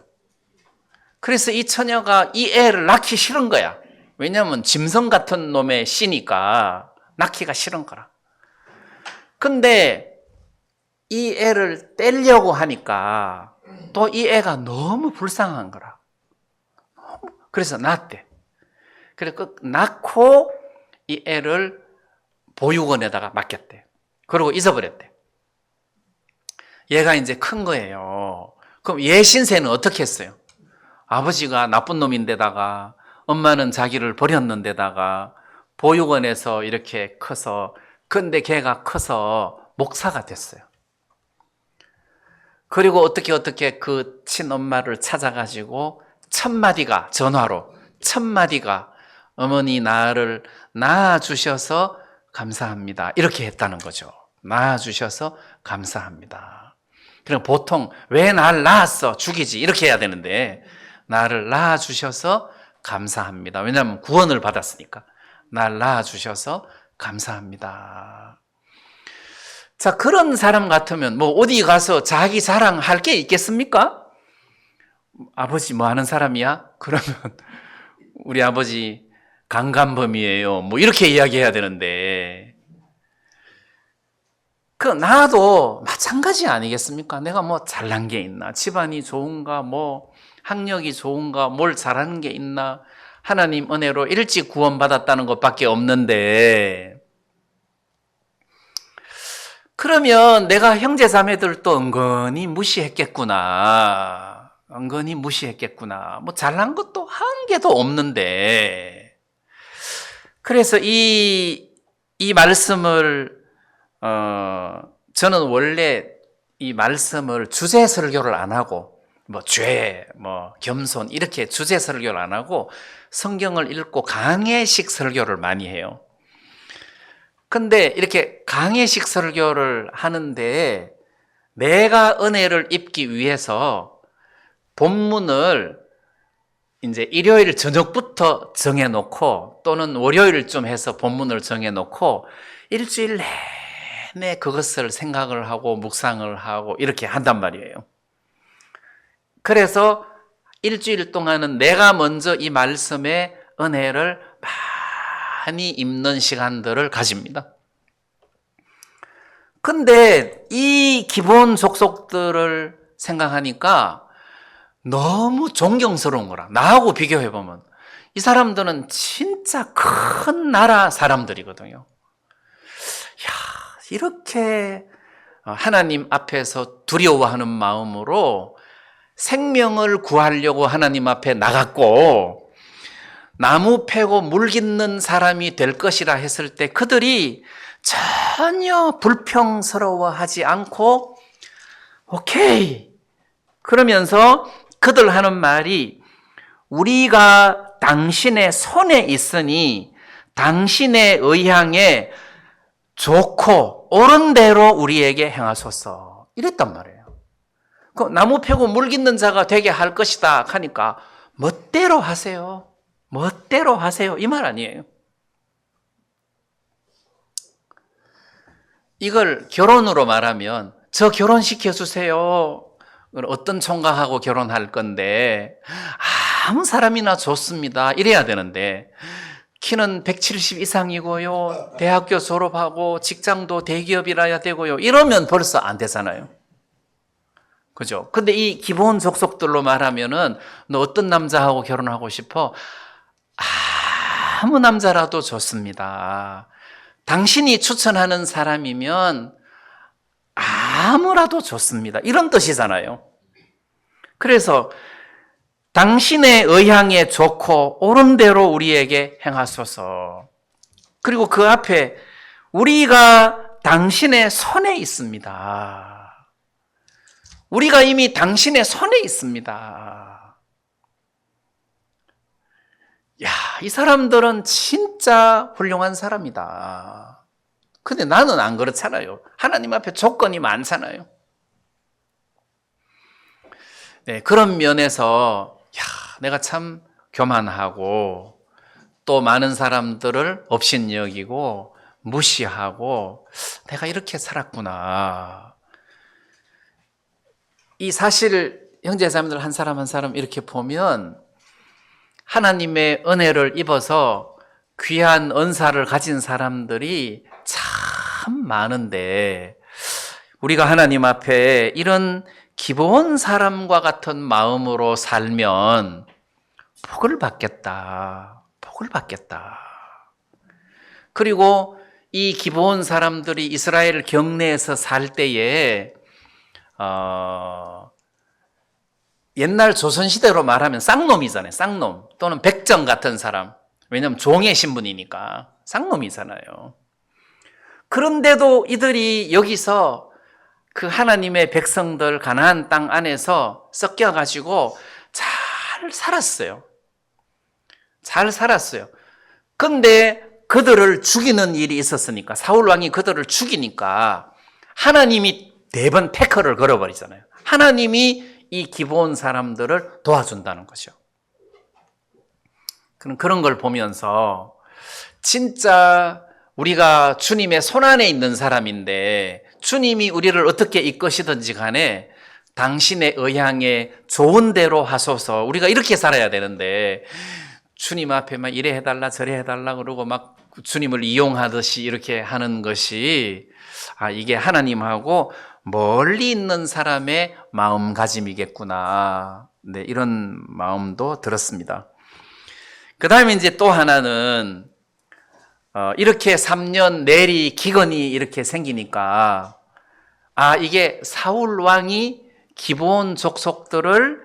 그래서 이 처녀가 이 애를 낳기 싫은 거야. 왜냐하면 짐승 같은 놈의 씨니까 낳기가 싫은 거라. 근데 이 애를 떼려고 하니까 또 이 애가 너무 불쌍한 거라. 그래서 낳았대. 그래 낳고 이 애를 보육원에다가 맡겼대. 그리고 잊어버렸대. 얘가 이제 큰 거예요. 그럼 얘 신세는 어떻게 했어요? 아버지가 나쁜 놈인데다가 엄마는 자기를 버렸는데다가 보육원에서 이렇게 커서, 근데 걔가 커서 목사가 됐어요. 그리고 어떻게 그 친엄마를 찾아가지고 전화로 1000마디가 어머니 나를 낳아주셔서 감사합니다. 이렇게 했다는 거죠. 낳아주셔서 감사합니다. 그럼 보통 왜 날 낳았어? 죽이지. 이렇게 해야 되는데 나를 낳아주셔서 감사합니다. 왜냐하면 구원을 받았으니까. 날 낳아주셔서 감사합니다. 자, 그런 사람 같으면 뭐 어디 가서 자기 자랑할 게 있겠습니까? 아버지 뭐 하는 사람이야? 그러면 우리 아버지 강간범이에요. 뭐 이렇게 이야기해야 되는데 나도 마찬가지 아니겠습니까? 내가 뭐 잘난 게 있나? 집안이 좋은가? 뭐 학력이 좋은가? 뭘 잘하는 게 있나? 하나님 은혜로 일찍 구원받았다는 것밖에 없는데 그러면 내가 형제 자매들도 은근히 무시했겠구나. 은근히 무시했겠구나. 뭐 잘난 것도 한 개도 없는데. 그래서 이 말씀을 저는 원래 이 말씀을 주제 설교를 안 하고 뭐 죄, 뭐 겸손 이렇게 주제 설교를 안 하고 성경을 읽고 강해식 설교를 많이 해요. 근데 이렇게 강해식 설교를 하는데 내가 은혜를 입기 위해서 본문을 이제 일요일 저녁부터 정해놓고 또는 월요일쯤 해서 본문을 정해놓고 일주일 내내 그것을 생각을 하고 묵상을 하고 이렇게 한단 말이에요. 그래서 일주일 동안은 내가 먼저 이 말씀의 은혜를 많이 입는 시간들을 가집니다. 근데 이 기본 족속들을 생각하니까 너무 존경스러운 거라. 나하고 비교해보면 이 사람들은 진짜 큰 나라 사람들이거든요. 야, 이렇게 하나님 앞에서 두려워하는 마음으로 생명을 구하려고 하나님 앞에 나갔고 나무 패고 물 깃는 사람이 될 것이라 했을 때 그들이 전혀 불평스러워하지 않고 오케이 그러면서 그들 하는 말이 우리가 당신의 손에 있으니 당신의 의향에 좋고 옳은 대로 우리에게 행하소서 이랬단 말이에요. 그 나무 패고 물 깃는 자가 되게 할 것이다 하니까 멋대로 하세요. 멋대로 하세요. 이 말 아니에요. 이걸 결혼으로 말하면 저 결혼시켜 주세요. 어떤 총각하고 결혼할 건데 아무 사람이나 좋습니다. 이래야 되는데 키는 170 이상이고요. 대학교 졸업하고 직장도 대기업이라야 되고요. 이러면 벌써 안 되잖아요. 그죠? 근데 이 기본 족속들로 말하면은 너 어떤 남자하고 결혼하고 싶어? 아무 남자라도 좋습니다. 당신이 추천하는 사람이면 아무라도 좋습니다. 이런 뜻이잖아요. 그래서 당신의 의향에 좋고 옳은 대로 우리에게 행하소서. 그리고 그 앞에 우리가 당신의 손에 있습니다. 우리가 이미 당신의 손에 있습니다. 야, 이 사람들은 진짜 훌륭한 사람이다. 근데 나는 안 그렇잖아요. 하나님 앞에 조건이 많잖아요. 네, 그런 면에서 야, 내가 참 교만하고 또 많은 사람들을 업신여기고 무시하고 내가 이렇게 살았구나. 이 사실 형제자매들 한 사람 한 사람 이렇게 보면 하나님의 은혜를 입어서 귀한 은사를 가진 사람들이 참 많은데 우리가 하나님 앞에 이런 기본 사람과 같은 마음으로 살면 복을 받겠다. 복을 받겠다. 그리고 이 기본 사람들이 이스라엘 경내에서 살 때에 옛날 조선시대로 말하면 쌍놈이잖아요. 쌍놈 또는 백정 같은 사람. 왜냐하면 종의 신분이니까 쌍놈이잖아요. 그런데도 이들이 여기서 그 하나님의 백성들 가나안 땅 안에서 섞여가지고 잘 살았어요. 잘 살았어요. 근데 그들을 죽이는 일이 있었으니까 사울 왕이 그들을 죽이니까 하나님이 대번 태클을 걸어버리잖아요. 하나님이 이 기본 사람들을 도와준다는 거죠. 그런 걸 보면서 진짜 우리가 주님의 손안에 있는 사람인데 주님이 우리를 어떻게 이끄시든지 간에 당신의 의향에 좋은 대로 하소서. 우리가 이렇게 살아야 되는데 주님 앞에 막 이래 해달라 저래 해달라 그러고 막 주님을 이용하듯이 이렇게 하는 것이 이게 하나님하고 멀리 있는 사람의 마음가짐이겠구나. 네, 이런 마음도 들었습니다. 그 다음에 이제 또 하나는 이렇게 3년 내리 기근이 이렇게 생기니까 이게 사울 왕이 기본 족속들을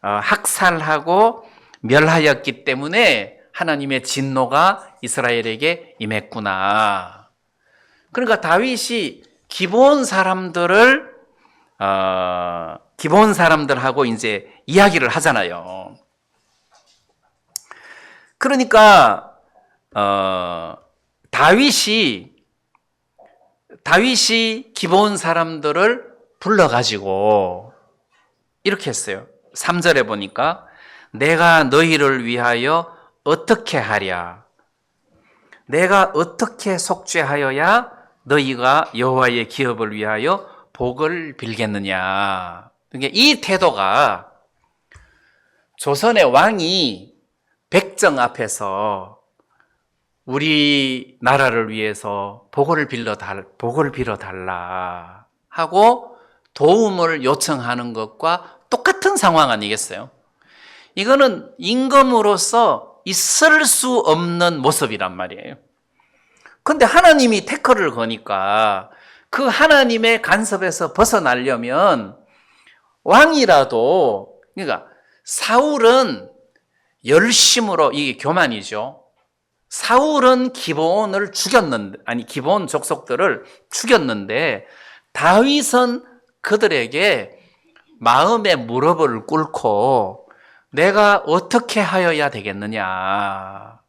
학살하고 멸하였기 때문에 하나님의 진노가 이스라엘에게 임했구나. 그러니까 다윗이 기본 사람들하고 이제 이야기를 하잖아요. 그러니까 다윗이 기본 사람들을 불러가지고 이렇게 했어요. 3절에 보니까 내가 너희를 위하여 어떻게 하랴? 내가 어떻게 속죄하여야 너희가 여호와의 기업을 위하여 복을 빌겠느냐? 그러니까 이 태도가 조선의 왕이 백정 앞에서 우리 나라를 위해서 복을 빌어달라 하고 도움을 요청하는 것과 똑같은 상황 아니겠어요? 이거는 임금으로서 있을 수 없는 모습이란 말이에요. 근데 하나님이 태클을 거니까 그 하나님의 간섭에서 벗어나려면 왕이라도, 그러니까 사울은 열심으로, 이게 교만이죠. 사울은 기브온을 죽였는데, 아니 기브온 족속들을 죽였는데 다윗은 그들에게 마음의 무릎을 꿇고 내가 어떻게 하여야 되겠느냐.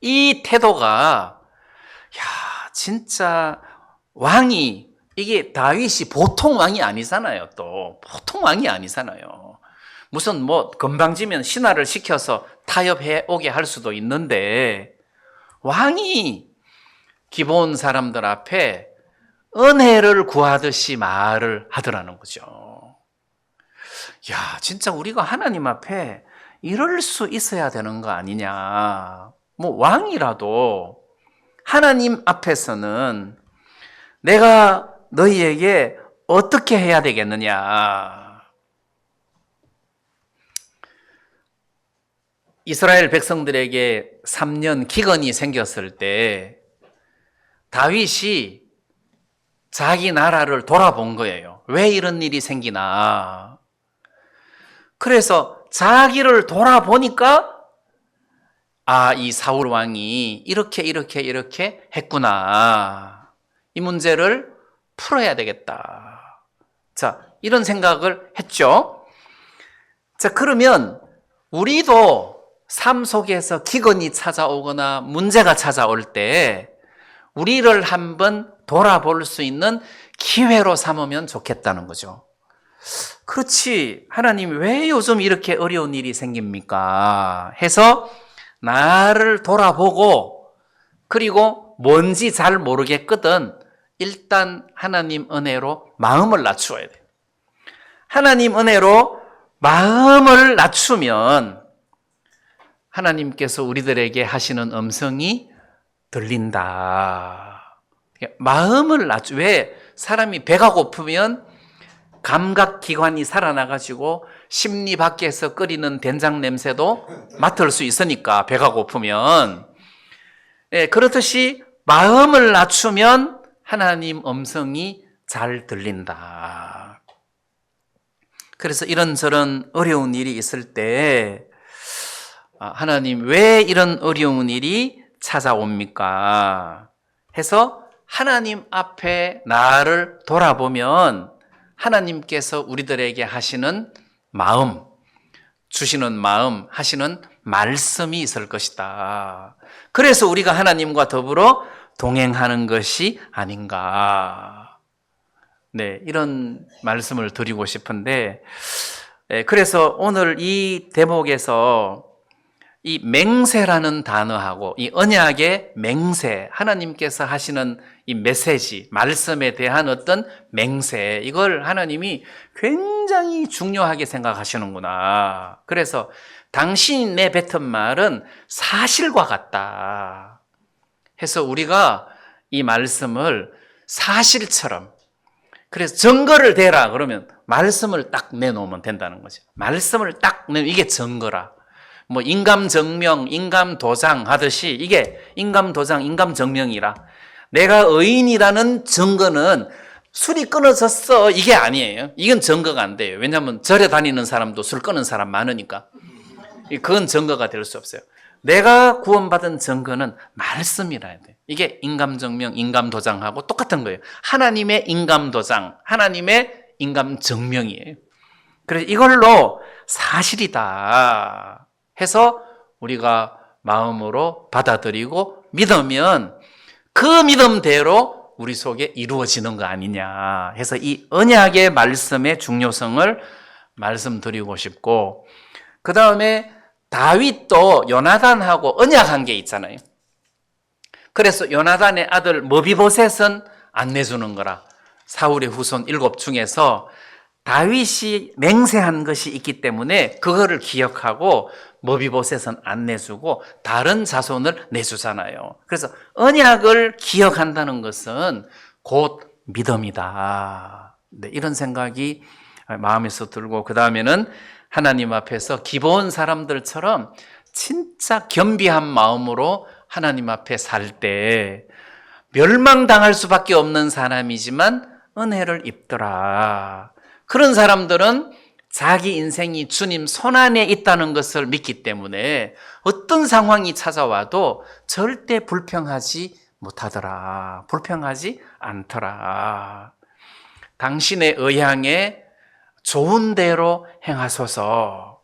이 태도가, 야, 진짜 왕이, 이게 다윗이 보통 왕이 아니잖아요. 또 보통 왕이 아니잖아요. 무슨 뭐 건방지면 신하를 시켜서 타협해 오게 할 수도 있는데 왕이 기브온 사람들 앞에 은혜를 구하듯이 말을 하더라는 거죠. 야, 진짜 우리가 하나님 앞에 이럴 수 있어야 되는 거 아니냐. 뭐 왕이라도 하나님 앞에서는 내가 너희에게 어떻게 해야 되겠느냐. 이스라엘 백성들에게 3년 기근이 생겼을 때 다윗이 자기 나라를 돌아본 거예요. 왜 이런 일이 생기나. 그래서 자기를 돌아보니까 아, 이 사울 왕이 이렇게 했구나. 이 문제를 풀어야 되겠다. 자, 이런 생각을 했죠. 자, 그러면 우리도 삶 속에서 기근이 찾아오거나 문제가 찾아올 때 우리를 한번 돌아볼 수 있는 기회로 삼으면 좋겠다는 거죠. 그렇지, 하나님 왜 요즘 이렇게 어려운 일이 생깁니까? 해서 나를 돌아보고, 그리고 뭔지 잘 모르겠거든 일단 하나님 은혜로 마음을 낮추어야 돼요. 하나님 은혜로 마음을 낮추면 하나님께서 우리들에게 하시는 음성이 들린다. 마음을 왜 사람이 배가 고프면 감각기관이 살아나가지고 심리 밖에서 끓이는 된장 냄새도 맡을 수 있으니까, 배가 고프면. 예, 그렇듯이 마음을 낮추면 하나님 음성이 잘 들린다. 그래서 이런저런 어려운 일이 있을 때 하나님 왜 이런 어려운 일이 찾아옵니까? 해서 하나님 앞에 나를 돌아보면 하나님께서 우리들에게 하시는 마음, 주시는 마음, 하시는 말씀이 있을 것이다. 그래서 우리가 하나님과 더불어 동행하는 것이 아닌가. 네, 이런 말씀을 드리고 싶은데, 그래서 오늘 이 대목에서 이 맹세라는 단어하고 이 언약의 맹세, 하나님께서 하시는 이 메시지, 말씀에 대한 어떤 맹세, 이걸 하나님이 굉장히 중요하게 생각하시는구나. 그래서 당신이 내뱉은 말은 사실과 같다 해서 우리가 이 말씀을 사실처럼, 그래서 증거를 대라 그러면 말씀을 딱 내놓으면 된다는 거죠. 말씀을 딱 내놓으면 이게 증거라. 뭐 인감증명, 인감도장 하듯이 이게 인감도장, 인감증명이라. 내가 의인이라는 증거는 술이 끊어졌어, 이게 아니에요. 이건 증거가 안 돼요. 왜냐하면 절에 다니는 사람도 술 끊는 사람 많으니까. 그건 증거가 될 수 없어요. 내가 구원받은 증거는 말씀이라 해야 돼요. 이게 인감증명, 인감도장하고 똑같은 거예요. 하나님의 인감도장, 하나님의 인감증명이에요. 그래서 이걸로 사실이다 해서 우리가 마음으로 받아들이고 믿으면 그 믿음대로 우리 속에 이루어지는 거 아니냐 해서 이 언약의 말씀의 중요성을 말씀드리고 싶고, 그 다음에 다윗도 요나단하고 언약한 게 있잖아요. 그래서 요나단의 아들 머비보셋은 안 내주는 거라. 사울의 후손 7 중에서 다윗이 맹세한 것이 있기 때문에 그거를 기억하고 머비보셋은 안 내주고 다른 자손을 내주잖아요. 그래서 언약을 기억한다는 것은 곧 믿음이다. 네, 이런 생각이 마음에서 들고, 그 다음에는 하나님 앞에서 기본 사람들처럼 진짜 겸비한 마음으로 하나님 앞에 살 때 멸망당할 수밖에 없는 사람이지만 은혜를 입더라. 그런 사람들은 자기 인생이 주님 손안에 있다는 것을 믿기 때문에 어떤 상황이 찾아와도 절대 불평하지 못하더라. 불평하지 않더라. 당신의 의향에 좋은 대로 행하소서.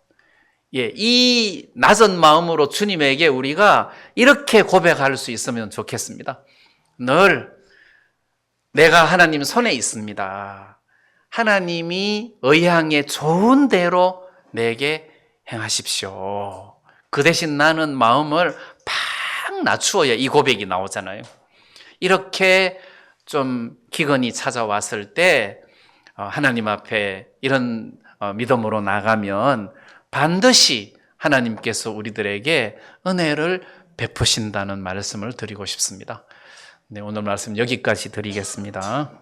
이 낮은 마음으로 주님에게 우리가 이렇게 고백할 수 있으면 좋겠습니다. 늘 내가 하나님 손에 있습니다. 하나님이 의향에 좋은 대로 내게 행하십시오. 그 대신 나는 마음을 팍 낮추어야 이 고백이 나오잖아요. 이렇게 좀 기근이 찾아왔을 때 하나님 앞에 이런 믿음으로 나가면 반드시 하나님께서 우리들에게 은혜를 베푸신다는 말씀을 드리고 싶습니다. 네, 오늘 말씀 여기까지 드리겠습니다.